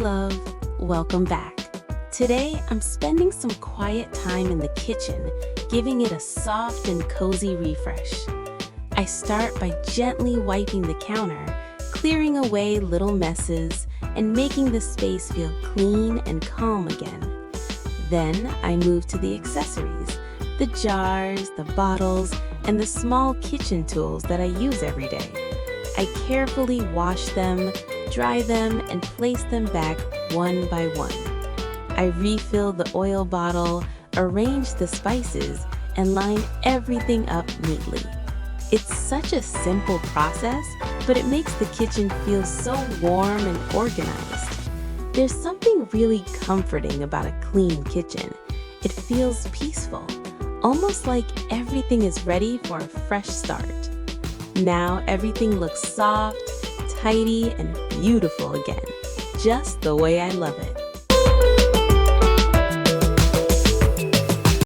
love, welcome back. Today, I'm spending some quiet time in the kitchen, giving it a soft and cozy refresh. I start by gently wiping the counter, clearing away little messes, and making the space feel clean and calm again. Then I move to the accessories, the jars, the bottles, and the small kitchen tools that I use every day. I carefully wash them, dry them, and place them back one by one. I refill the oil bottle, arrange the spices, and line everything up neatly. It's such a simple process, but it makes the kitchen feel so warm and organized. There's something really comforting about a clean kitchen. It feels peaceful, almost like everything is ready for a fresh start. Now everything looks soft, tidy, and beautiful again, just the way I love it.